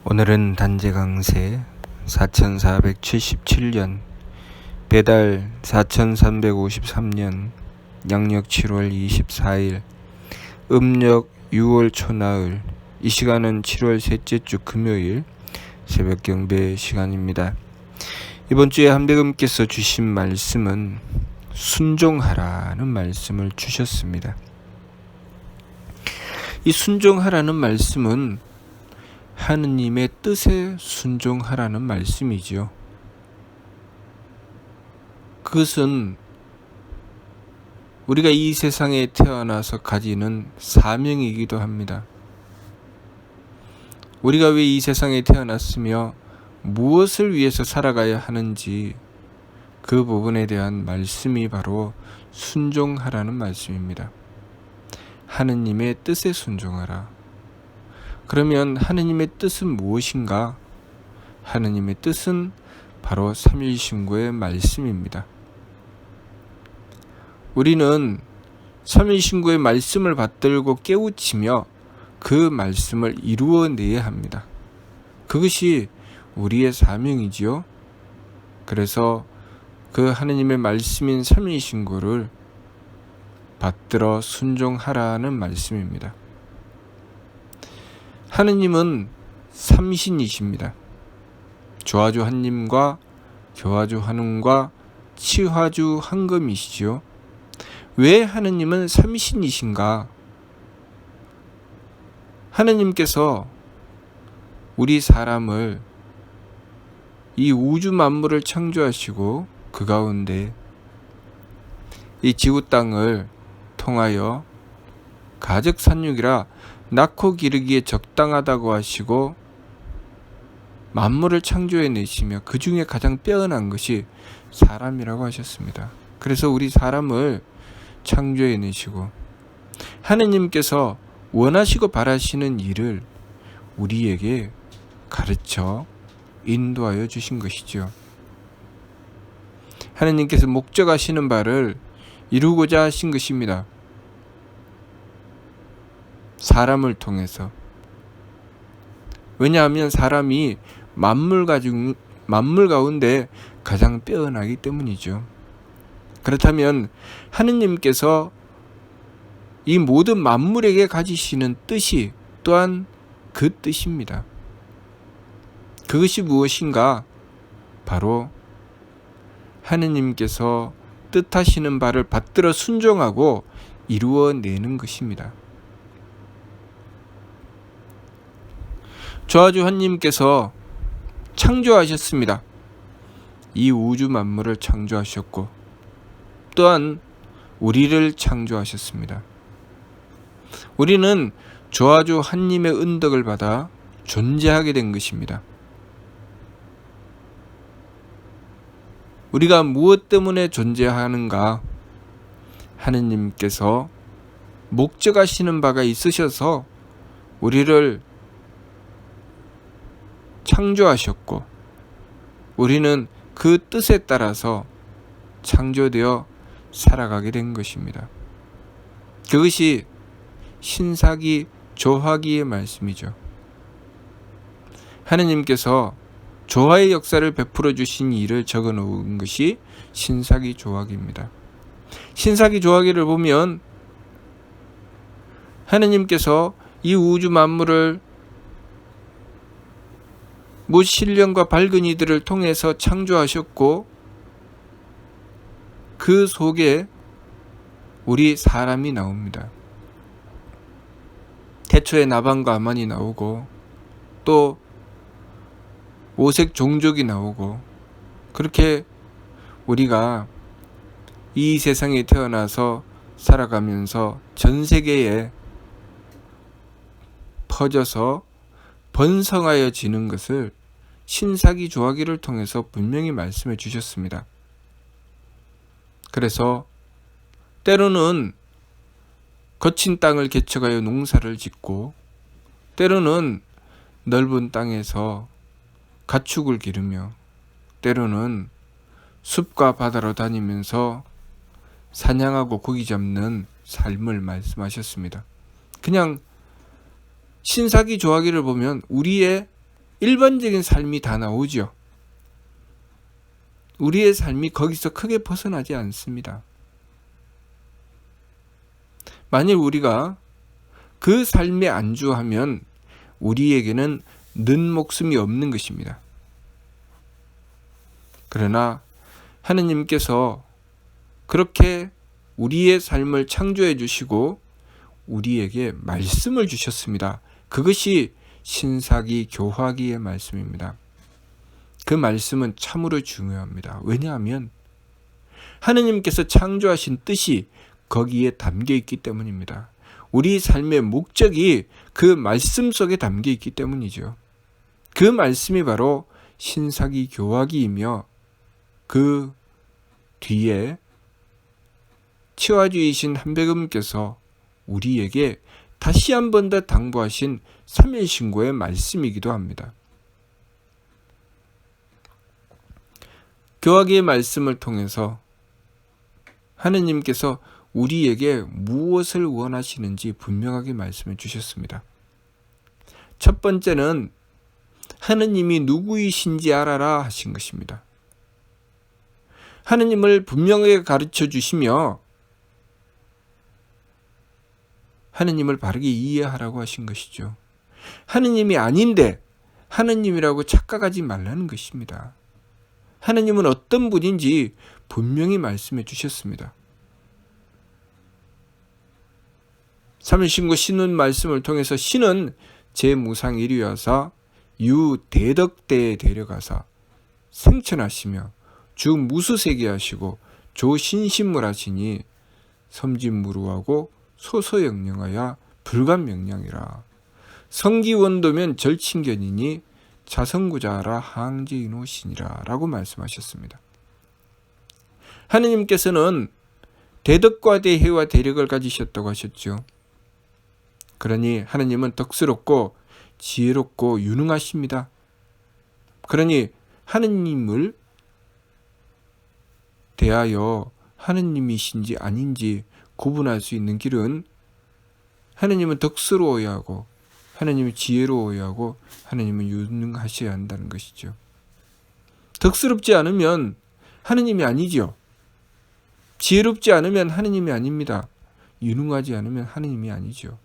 오늘은 단제강세 4477년 배달 4353년 양력 7월 24일 음력 6월 초나흘. 이 시간은 7월 셋째 주 금요일 새벽 경배 시간입니다. 이번 주에 한백음께서 주신 말씀은 순종하라는 말씀을 주셨습니다. 이 순종하라는 말씀은 하느님의 뜻에 순종하라는 말씀이지요. 그것은 우리가 이 세상에 태어나서 가지는 사명이기도 합니다. 우리가 왜 이 세상에 태어났으며 무엇을 위해서 살아가야 하는지 그 부분에 대한 말씀이 바로 순종하라는 말씀입니다. 하느님의 뜻에 순종하라. 그러면 하느님의 뜻은 무엇인가? 하느님의 뜻은 바로 삼일신고의 말씀입니다. 우리는 삼일신고의 말씀을 받들고 깨우치며 그 말씀을 이루어내야 합니다. 그것이 우리의 사명이지요. 그래서 그 하느님의 말씀인 삼일신고를 받들어 순종하라는 말씀입니다. 하느님은 삼신이십니다. 조화주 한님과 교화주 한음과 치화주 한금이시죠. 왜 하느님은 삼신이신가? 하느님께서 우리 사람을 이 우주 만물을 창조하시고 그 가운데 이 지구 땅을 통하여 가적산육이라 낳고 기르기에 적당하다고 하시고 만물을 창조해내시며 그 중에 가장 빼어난 것이 사람이라고 하셨습니다. 그래서 우리 사람을 창조해내시고 하느님께서 원하시고 바라시는 일을 우리에게 가르쳐 인도하여 주신 것이죠. 하느님께서 목적하시는 바를 이루고자 하신 것입니다. 사람을 통해서. 왜냐하면 사람이 만물 가운데 가장 빼어나기 때문이죠. 그렇다면 하느님께서 이 모든 만물에게 가지시는 뜻이 또한 그 뜻입니다. 그것이 무엇인가? 바로 하느님께서 뜻하시는 바를 받들어 순종하고 이루어내는 것입니다. 조화주 한님께서 창조하셨습니다. 이 우주 만물을 창조하셨고 또한 우리를 창조하셨습니다. 우리는 조화주 한님의 은덕을 받아 존재하게 된 것입니다. 우리가 무엇 때문에 존재하는가? 하느님께서 목적하시는 바가 있으셔서 우리를 창조하셨고 우리는 그 뜻에 따라서 창조되어 살아가게 된 것입니다. 그것이 신사기 조화기의 말씀이죠. 하느님께서 조화의 역사를 베풀어 주신 일을 적어 놓은 것이 신사기 조화기입니다. 신사기 조화기를 보면 하느님께서 이 우주 만물을 무신령과 밝은 이들을 통해서 창조하셨고 그 속에 우리 사람이 나옵니다. 태초에 나반과 아만이 나오고 또 오색 종족이 나오고 그렇게 우리가 이 세상에 태어나서 살아가면서 전 세계에 퍼져서 번성하여 지는 것을 신사기 조화기를 통해서 분명히 말씀해 주셨습니다. 그래서 때로는 거친 땅을 개척하여 농사를 짓고 때로는 넓은 땅에서 가축을 기르며 때로는 숲과 바다로 다니면서 사냥하고 고기 잡는 삶을 말씀하셨습니다. 그냥 신사기 조화기를 보면 우리의 일반적인 삶이 다 나오죠. 우리의 삶이 거기서 크게 벗어나지 않습니다. 만일 우리가 그 삶에 안주하면 우리에게는 는 목숨이 없는 것입니다. 그러나 하느님께서 그렇게 우리의 삶을 창조해 주시고 우리에게 말씀을 주셨습니다. 그것이 신사기 교화기의 말씀입니다. 그 말씀은 참으로 중요합니다. 왜냐하면 하느님께서 창조하신 뜻이 거기에 담겨 있기 때문입니다. 우리 삶의 목적이 그 말씀 속에 담겨 있기 때문이죠. 그 말씀이 바로 신사기 교화기이며 그 뒤에 치화주이신 한백음께서 우리에게 다시 한 번 더 당부하신 3일 신고의 말씀이기도 합니다. 교화기의 말씀을 통해서 하느님께서 우리에게 무엇을 원하시는지 분명하게 말씀해 주셨습니다. 첫 번째는 하느님이 누구이신지 알아라 하신 것입니다. 하느님을 분명하게 가르쳐 주시며 하느님을 바르게 이해하라고 하신 것이죠. 하느님이 아닌데 하느님이라고 착각하지 말라는 것입니다. 하느님은 어떤 분인지 분명히 말씀해 주셨습니다. 3일 신고 신은 말씀을 통해서 신은 제무상 1위여사 유대덕대에 데려가사 생천하시며 주 무수세계 하시고 조신신물 하시니 섬진무루하고 소소영령하여 불감명령이라. 성기원도면 절친견이니 자성구자하라 항제인호신이라 라고 말씀하셨습니다. 하느님께서는 대덕과 대혜와 대력을 가지셨다고 하셨죠. 그러니 하느님은 덕스럽고 지혜롭고 유능하십니다. 그러니 하느님을 대하여 하느님이신지 아닌지 구분할 수 있는 길은 하느님은 덕스러워야 하고 하느님은 지혜로워야 하고 하느님은 유능하셔야 한다는 것이죠. 덕스럽지 않으면 하느님이 아니죠. 지혜롭지 않으면 하느님이 아닙니다. 유능하지 않으면 하느님이 아니죠.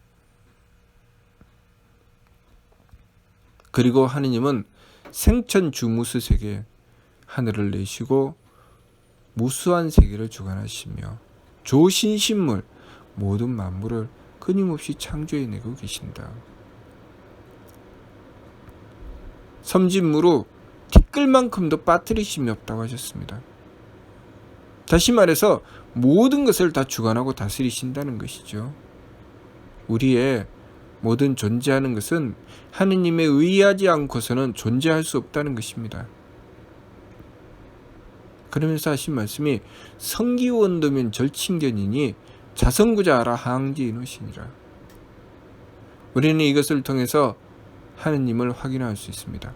그리고 하느님은 생천주무수 세계 하늘을 내시고 무수한 세계를 주관하시며 조신신물 모든 만물을 끊임없이 창조해내고 계신다. 섬진무로 티끌만큼도 빠뜨리심이 없다고 하셨습니다. 다시 말해서 모든 것을 다 주관하고 다스리신다는 것이죠. 우리의 모든 존재하는 것은 하느님에 의하지 않고서는 존재할 수 없다는 것입니다. 그러면서 하신 말씀이 성기원도면 절친견이니 자성구자하라 항제인호신이라. 우리는 이것을 통해서 하느님을 확인할 수 있습니다.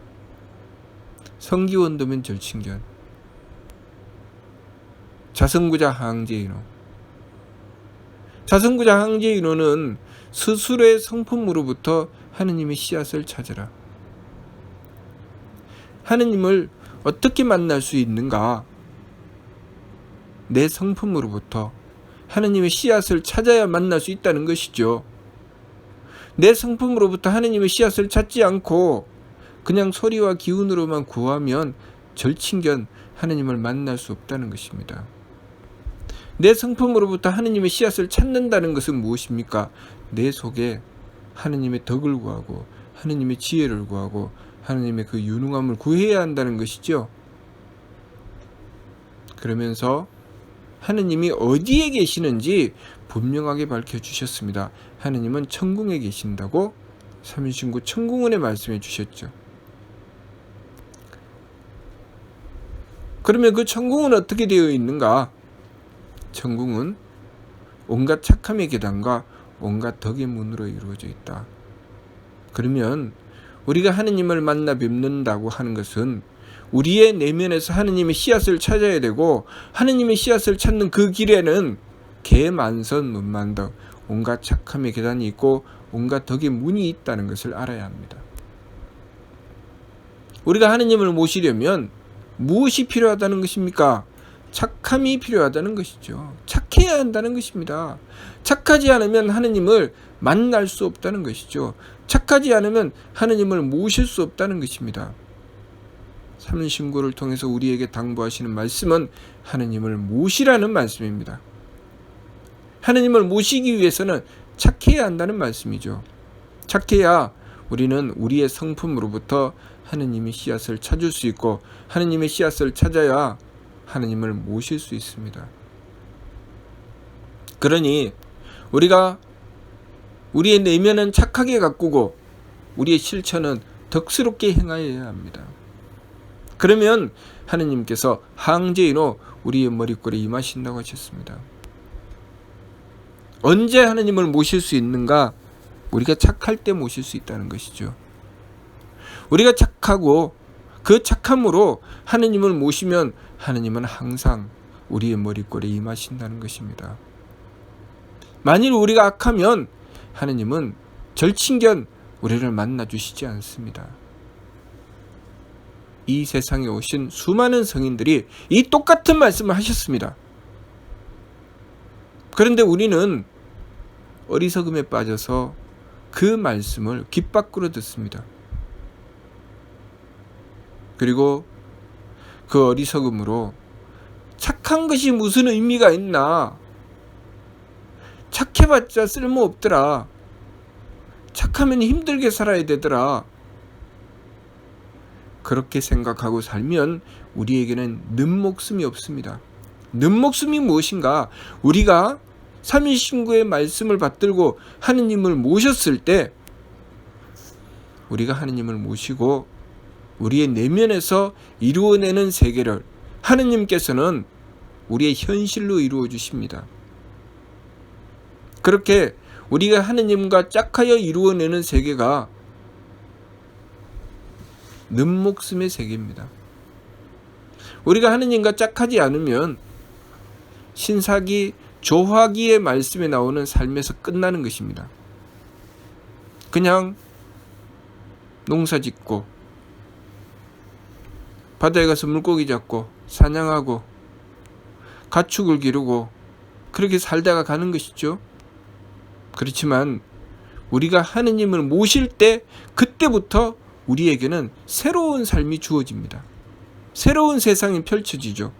성기원도면 절친견, 자성구자 항제인호. 자성구자 항제인호는 스스로의 성품으로부터 하느님의 씨앗을 찾으라. 하느님을 어떻게 만날 수 있는가? 내 성품으로부터 하느님의 씨앗을 찾아야 만날 수 있다는 것이죠. 내 성품으로부터 하느님의 씨앗을 찾지 않고 그냥 소리와 기운으로만 구하면 절친견 하느님을 만날 수 없다는 것입니다. 내 성품으로부터 하느님의 씨앗을 찾는다는 것은 무엇입니까? 내 속에 하느님의 덕을 구하고 하느님의 지혜를 구하고 하느님의 그 유능함을 구해야 한다는 것이죠. 그러면서 하느님이 어디에 계시는지 분명하게 밝혀주셨습니다. 하느님은 천궁에 계신다고 3일 신고 천궁은에 말씀해 주셨죠. 그러면 그 천궁은 어떻게 되어 있는가? 천궁은 온갖 착함의 계단과 온갖 덕의 문으로 이루어져 있다. 그러면 우리가 하느님을 만나 뵙는다고 하는 것은 우리의 내면에서 하느님의 씨앗을 찾아야 되고, 하느님의 씨앗을 찾는 그 길에는 개만선 문만덕, 온갖 착함의 계단이 있고 온갖 덕의 문이 있다는 것을 알아야 합니다. 우리가 하느님을 모시려면 무엇이 필요하다는 것입니까? 착함이 필요하다는 것이죠. 착해야 한다는 것입니다. 착하지 않으면 하느님을 만날 수 없다는 것이죠. 착하지 않으면 하느님을 모실 수 없다는 것입니다. 삼신구를 통해서 우리에게 당부하시는 말씀은 하느님을 모시라는 말씀입니다. 하느님을 모시기 위해서는 착해야 한다는 말씀이죠. 착해야 우리는 우리의 성품으로부터 하느님의 씨앗을 찾을 수 있고, 하느님의 씨앗을 찾아야 하느님을 모실 수 있습니다. 그러니 우리가 우리의 내면은 착하게 가꾸고 우리의 실천은 덕스럽게 행하여야 합니다. 그러면 하느님께서 항제인호 우리의 머리꼴에 임하신다고 하셨습니다. 언제 하느님을 모실 수 있는가? 우리가 착할 때 모실 수 있다는 것이죠. 우리가 착하고 그 착함으로 하느님을 모시면 하느님은 항상 우리의 머리꼴에 임하신다는 것입니다. 만일 우리가 악하면 하느님은 절친견 우리를 만나주시지 않습니다. 이 세상에 오신 수많은 성인들이 이 똑같은 말씀을 하셨습니다. 그런데 우리는 어리석음에 빠져서 그 말씀을 귓 밖으로 듣습니다. 그리고 그 어리석음으로 착한 것이 무슨 의미가 있나? 착해봤자 쓸모없더라. 착하면 힘들게 살아야 되더라. 그렇게 생각하고 살면 우리에게는 는목숨이 없습니다. 는목숨이 무엇인가? 우리가 삼위신구의 말씀을 받들고 하느님을 모셨을 때, 우리가 하느님을 모시고 우리의 내면에서 이루어내는 세계를 하느님께서는 우리의 현실로 이루어 주십니다. 그렇게 우리가 하느님과 짝하여 이루어내는 세계가 는목숨의 세계입니다. 우리가 하느님과 짝하지 않으면 신사기 조화기의 말씀에 나오는 삶에서 끝나는 것입니다. 그냥 농사 짓고 바다에 가서 물고기 잡고 사냥하고 가축을 기르고 그렇게 살다가 가는 것이죠. 그렇지만 우리가 하느님을 모실 때 그때부터 우리에게는 새로운 삶이 주어집니다. 새로운 세상이 펼쳐지죠.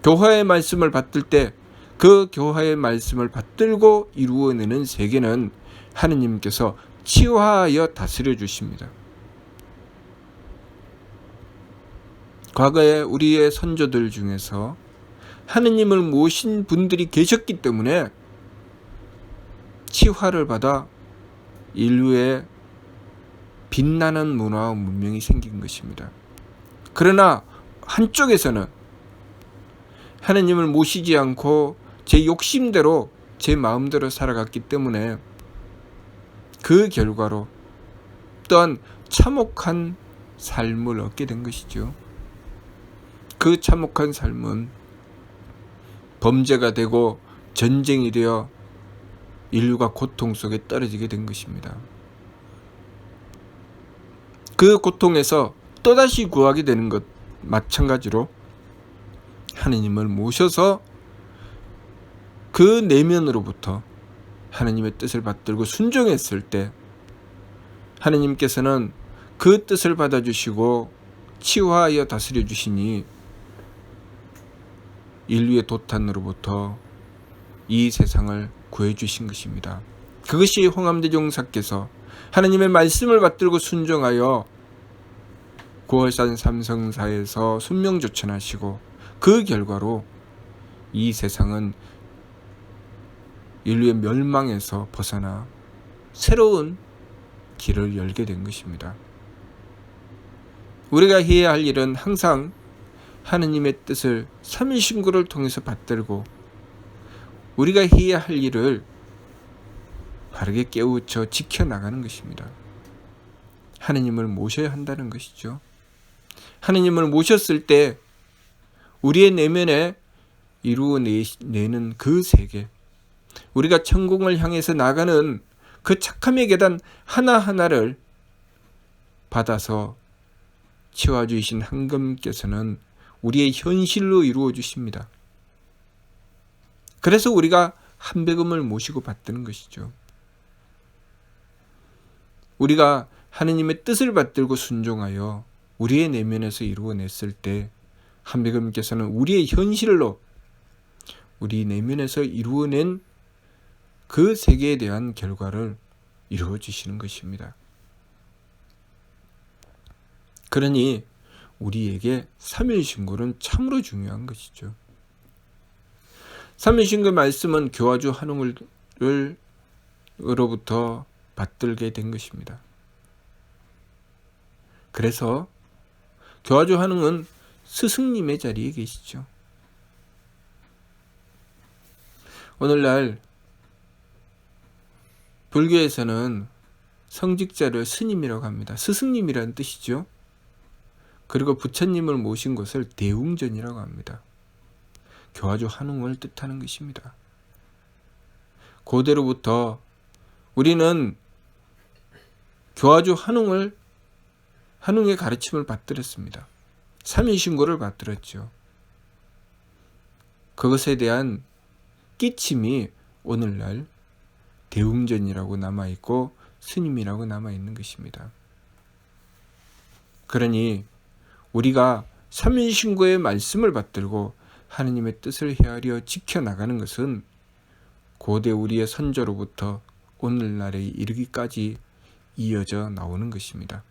교화의 말씀을 받들 때 그 교화의 말씀을 받들고 이루어내는 세계는 하느님께서 치화하여 다스려 주십니다. 과거에 우리의 선조들 중에서 하느님을 모신 분들이 계셨기 때문에 치화를 받아 인류의 빛나는 문화와 문명이 생긴 것입니다. 그러나 한쪽에서는 하느님을 모시지 않고 제 욕심대로 제 마음대로 살아갔기 때문에 그 결과로 또한 참혹한 삶을 얻게 된 것이죠. 그 참혹한 삶은 범죄가 되고 전쟁이 되어 인류가 고통 속에 떨어지게 된 것입니다. 그 고통에서 또다시 구하게 되는 것 마찬가지로 하느님을 모셔서 그 내면으로부터 하느님의 뜻을 받들고 순종했을 때 하느님께서는 그 뜻을 받아주시고 치화하여 다스려 주시니 인류의 도탄으로부터 이 세상을 구해주신 것입니다. 그것이 홍암대종사께서 하느님의 말씀을 받들고 순종하여 9월산 삼성사에서 순명조천하시고 그 결과로 이 세상은 인류의 멸망에서 벗어나 새로운 길을 열게 된 것입니다. 우리가 해야 할 일은 항상 하느님의 뜻을 삼위신구를 통해서 받들고 우리가 해야 할 일을 바르게 깨우쳐 지켜나가는 것입니다. 하느님을 모셔야 한다는 것이죠. 하느님을 모셨을 때 우리의 내면에 이루어내는 그 세계, 우리가 천국을 향해서 나가는 그 착함의 계단 하나하나를 받아서 채워주신 헌금께서는 우리의 현실로 이루어 주십니다. 그래서 우리가 한배금을 모시고 받드는 것이죠. 우리가 하느님의 뜻을 받들고 순종하여 우리의 내면에서 이루어냈을 때 한배금께서는 우리의 현실로 우리 내면에서 이루어낸 그 세계에 대한 결과를 이루어 주시는 것입니다. 그러니 우리에게 삼일신고는 참으로 중요한 것이죠. 삼일신고 말씀은 교화주 한웅으로부터 받들게 된 것입니다. 그래서 교화주 한웅은 스승님의 자리에 계시죠. 오늘날 불교에서는 성직자를 스님이라고 합니다. 스승님이라는 뜻이죠. 그리고 부처님을 모신 곳을 대웅전이라고 합니다. 교화주 한웅을 뜻하는 것입니다. 고대로부터 우리는 교화주 한웅의 가르침을 받들었습니다. 삼일신고를 받들었죠. 그것에 대한 끼침이 오늘날 대웅전이라고 남아있고 스님이라고 남아있는 것입니다. 그러니 우리가 삼일신고의 말씀을 받들고 하느님의 뜻을 헤아려 지켜나가는 것은 고대 우리의 선조로부터 오늘날에 이르기까지 이어져 나오는 것입니다.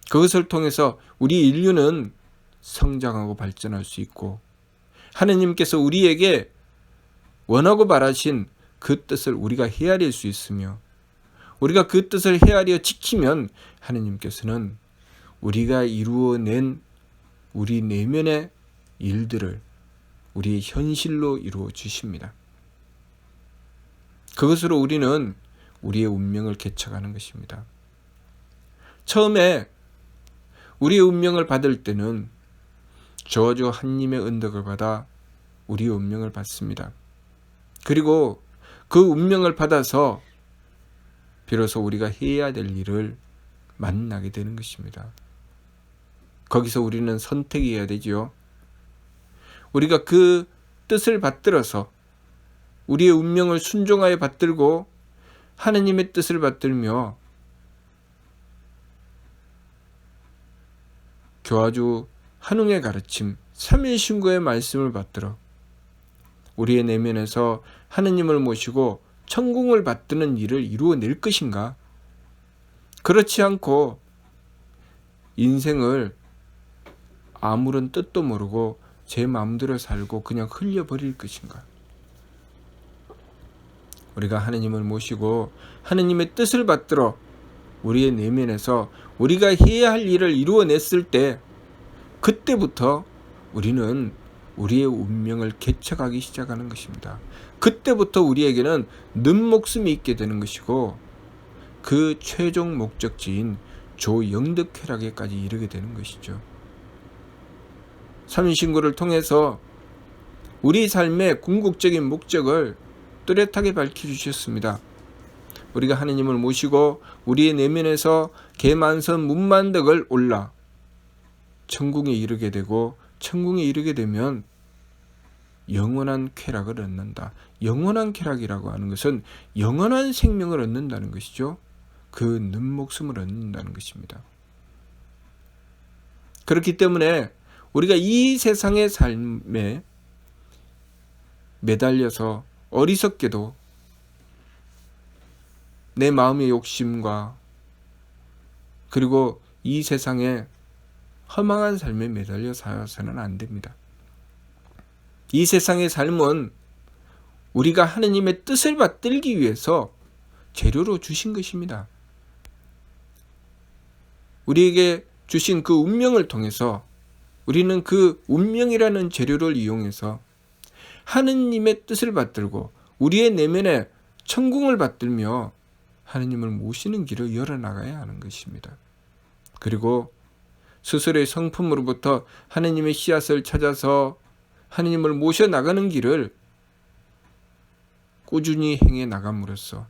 그것을 통해서 우리 인류는 성장하고 발전할 수 있고 하느님께서 우리에게 원하고 바라신 그 뜻을 우리가 헤아릴 수 있으며 우리가 그 뜻을 헤아려 지키면 하느님께서는 우리가 이루어낸 우리 내면의 일들을 우리의 현실로 이루어 주십니다. 그것으로 우리는 우리의 운명을 개척하는 것입니다. 처음에 우리의 운명을 받을 때는 저주 하느님의 은덕을 받아 우리의 운명을 받습니다. 그리고 그 운명을 받아서 비로소 우리가 해야 될 일을 만나게 되는 것입니다. 거기서 우리는 선택해야 되지요. 우리가 그 뜻을 받들어서 우리의 운명을 순종하여 받들고 하느님의 뜻을 받들며 교화주 한웅의 가르침, 삼일신고의 말씀을 받들어 우리의 내면에서 하느님을 모시고 천궁을 받드는 일을 이루어낼 것인가? 그렇지 않고 인생을 아무런 뜻도 모르고 제 마음대로 살고 그냥 흘려버릴 것인가? 우리가 하느님을 모시고 하느님의 뜻을 받들어 우리의 내면에서 우리가 해야 할 일을 이루어냈을 때 그때부터 우리는 우리의 운명을 개척하기 시작하는 것입니다. 그때부터 우리에게는 는목숨이 있게 되는 것이고 그 최종 목적지인 조영득쾌락에까지 이르게 되는 것이죠. 삼일신고를 통해서 우리 삶의 궁극적인 목적을 뚜렷하게 밝혀주셨습니다. 우리가 하느님을 모시고 우리의 내면에서 개만선 문만덕을 올라 천궁에 이르게 되고 천궁에 이르게 되면 영원한 쾌락을 얻는다. 영원한 쾌락이라고 하는 것은 영원한 생명을 얻는다는 것이죠. 그 는목숨을 얻는다는 것입니다. 그렇기 때문에 우리가 이 세상의 삶에 매달려서 어리석게도 내 마음의 욕심과 그리고 이 세상의 허망한 삶에 매달려 살아서는 안 됩니다. 이 세상의 삶은 우리가 하느님의 뜻을 받들기 위해서 재료로 주신 것입니다. 우리에게 주신 그 운명을 통해서 우리는 그 운명이라는 재료를 이용해서 하느님의 뜻을 받들고 우리의 내면에 천궁을 받들며 하느님을 모시는 길을 열어나가야 하는 것입니다. 그리고 스스로의 성품으로부터 하느님의 씨앗을 찾아서 하느님을 모셔나가는 길을 꾸준히 행해 나감으로써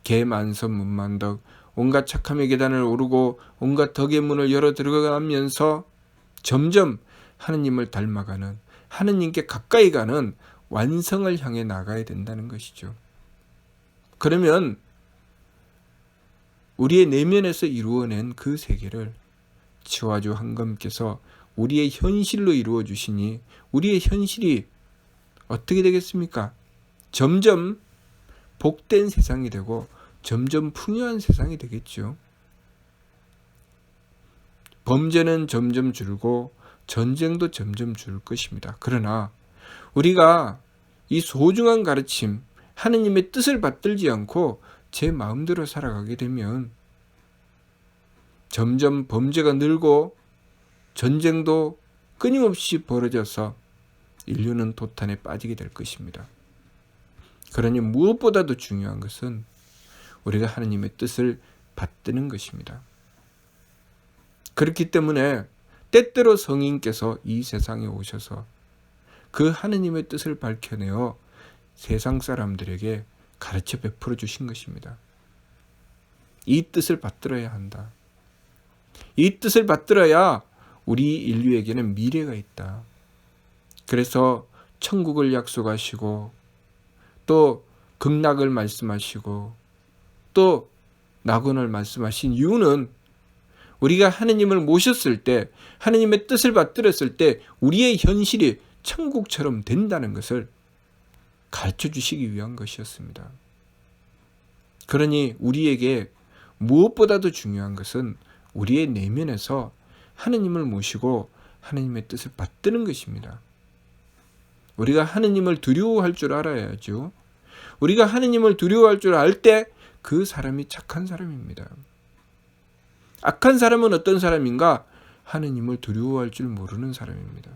개만선 문만덕 온갖 착함의 계단을 오르고 온갖 덕의 문을 열어 들어가면서 점점 하느님을 닮아가는, 하느님께 가까이 가는 완성을 향해 나가야 된다는 것이죠. 그러면 우리의 내면에서 이루어낸 그 세계를 치와주 한검께서 우리의 현실로 이루어 주시니 우리의 현실이 어떻게 되겠습니까? 점점 복된 세상이 되고 점점 풍요한 세상이 되겠죠. 범죄는 점점 줄고 전쟁도 점점 줄 것입니다. 그러나 우리가 이 소중한 가르침, 하느님의 뜻을 받들지 않고 제 마음대로 살아가게 되면 점점 범죄가 늘고 전쟁도 끊임없이 벌어져서 인류는 도탄에 빠지게 될 것입니다. 그러니 무엇보다도 중요한 것은 우리가 하느님의 뜻을 받드는 것입니다. 그렇기 때문에 때때로 성인께서 이 세상에 오셔서 그 하느님의 뜻을 밝혀내어 세상 사람들에게 가르쳐 베풀어 주신 것입니다. 이 뜻을 받들어야 한다. 이 뜻을 받들어야 우리 인류에게는 미래가 있다. 그래서 천국을 약속하시고 또 극락을 말씀하시고 또 낙원을 말씀하신 이유는 우리가 하느님을 모셨을 때, 하느님의 뜻을 받들었을 때 우리의 현실이 천국처럼 된다는 것을 가르쳐 주시기 위한 것이었습니다. 그러니 우리에게 무엇보다도 중요한 것은 우리의 내면에서 하느님을 모시고 하느님의 뜻을 받드는 것입니다. 우리가 하느님을 두려워할 줄 알아야죠. 우리가 하느님을 두려워할 줄 알 때 그 사람이 착한 사람입니다. 악한 사람은 어떤 사람인가? 하느님을 두려워할 줄 모르는 사람입니다.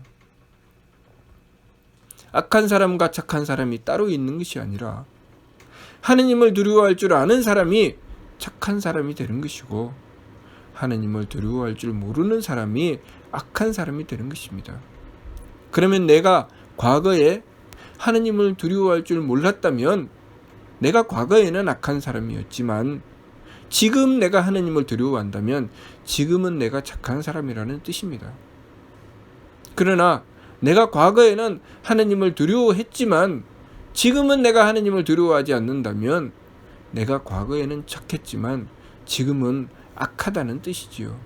악한 사람과 착한 사람이 따로 있는 것이 아니라 하느님을 두려워할 줄 아는 사람이 착한 사람이 되는 것이고 하느님을 두려워할 줄 모르는 사람이 악한 사람이 되는 것입니다. 그러면 내가 과거에 하느님을 두려워할 줄 몰랐다면 내가 과거에는 악한 사람이었지만 지금 내가 하느님을 두려워한다면 지금은 내가 착한 사람이라는 뜻입니다. 그러나 내가 과거에는 하느님을 두려워했지만 지금은 내가 하느님을 두려워하지 않는다면 내가 과거에는 착했지만 지금은 악하다는 뜻이지요.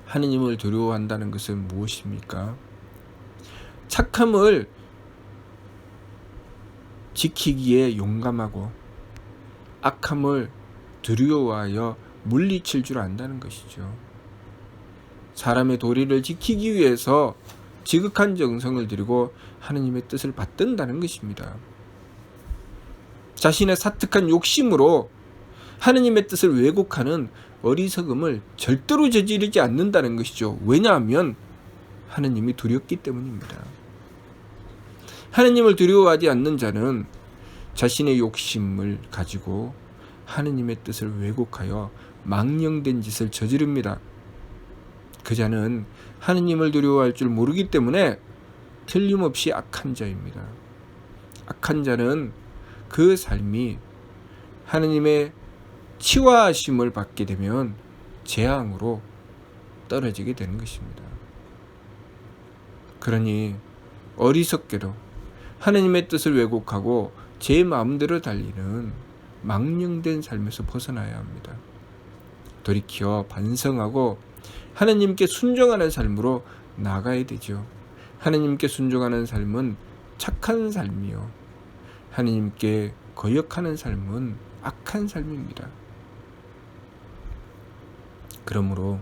하느님을 두려워한다는 것은 무엇입니까? 착함을 지키기에 용감하고 악함을 두려워하여 물리칠 줄 안다는 것이죠. 사람의 도리를 지키기 위해서 지극한 정성을 들이고 하느님의 뜻을 받든다는 것입니다. 자신의 사특한 욕심으로 하느님의 뜻을 왜곡하는 어리석음을 절대로 저지르지 않는다는 것이죠. 왜냐하면 하느님이 두렵기 때문입니다. 하느님을 두려워하지 않는 자는 자신의 욕심을 가지고 하느님의 뜻을 왜곡하여 망령된 짓을 저지릅니다. 그 자는 하느님을 두려워할 줄 모르기 때문에 틀림없이 악한 자입니다. 악한 자는 그 삶이 하느님의 치화하심을 받게 되면 재앙으로 떨어지게 되는 것입니다. 그러니 어리석게도 하느님의 뜻을 왜곡하고 제 마음대로 달리는 망령된 삶에서 벗어나야 합니다. 돌이켜 반성하고 하느님께 순종하는 삶으로 나가야 되죠. 하느님께 순종하는 삶은 착한 삶이요, 하느님께 거역하는 삶은 악한 삶입니다. 그러므로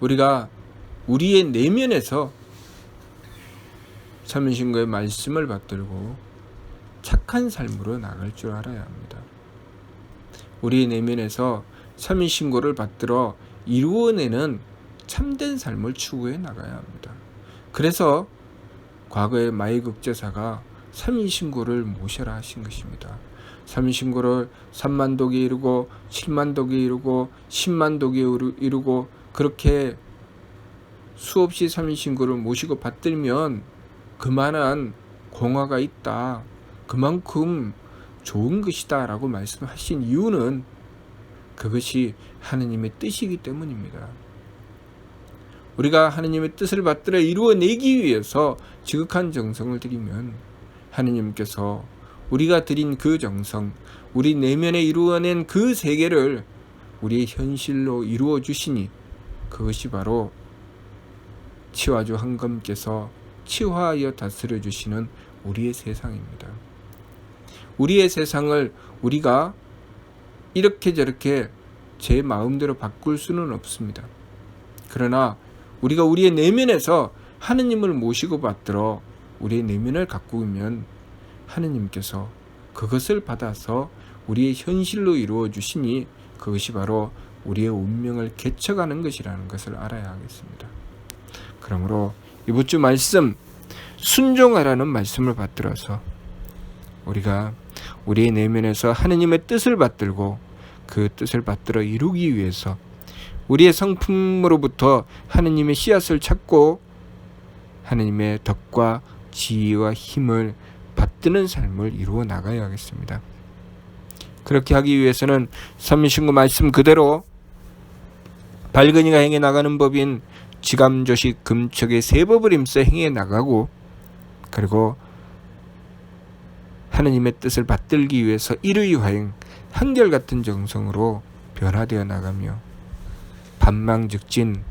우리가 우리의 내면에서 참신고의 말씀을 받들고 착한 삶으로 나갈 줄 알아야 합니다. 우리의 내면에서 참신고를 받들어 이루어내는 참된 삶을 추구해 나가야 합니다. 그래서 과거의 마이극제사가 3인신고를 모셔라 하신 것입니다. 3인신고를 3만 독에 이르고 7만 독에 이르고 10만 독에 이르고 그렇게 수없이 3인신고를 모시고 받들면 그만한 공화가 있다. 그만큼 좋은 것이다 라고 말씀하신 이유는 그것이 하느님의 뜻이기 때문입니다. 우리가 하느님의 뜻을 받들어 이루어내기 위해서 지극한 정성을 들이면 하느님께서 우리가 드린 그 정성, 우리 내면에 이루어낸 그 세계를 우리의 현실로 이루어 주시니 그것이 바로 치화주 황금께서 치화하여 다스려 주시는 우리의 세상입니다. 우리의 세상을 우리가 이렇게 저렇게 제 마음대로 바꿀 수는 없습니다. 그러나 우리가 우리의 내면에서 하느님을 모시고 받들어 우리의 내면을 가꾸면 하느님께서 그것을 받아서 우리의 현실로 이루어 주시니 그것이 바로 우리의 운명을 개척하는 것이라는 것을 알아야 하겠습니다. 그러므로 이번 주 말씀 순종하라는 말씀을 받들어서 우리가 우리의 내면에서 하느님의 뜻을 받들고 그 뜻을 받들어 이루기 위해서 우리의 성품으로부터 하느님의 씨앗을 찾고 하느님의 덕과 지혜와 힘을 받드는 삶을 이루어 나가야 하겠습니다. 그렇게 하기 위해서는 선민신구 말씀 그대로 발근이가 행해 나가는 법인 지감조식 금척의 세 법을 힘써 행해 나가고 그리고 하느님의 뜻을 받들기 위해서 일의화행 한결같은 정성으로 변화되어 나가며 반망즉진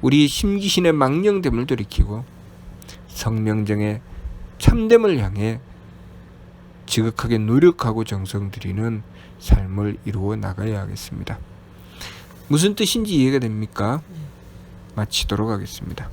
우리 심기신의 망령됨을 돌이키고 성명정의 참됨을 향해 지극하게 노력하고 정성 들이는 삶을 이루어 나가야 하겠습니다. 무슨 뜻인지 이해가 됩니까? 마치도록 하겠습니다.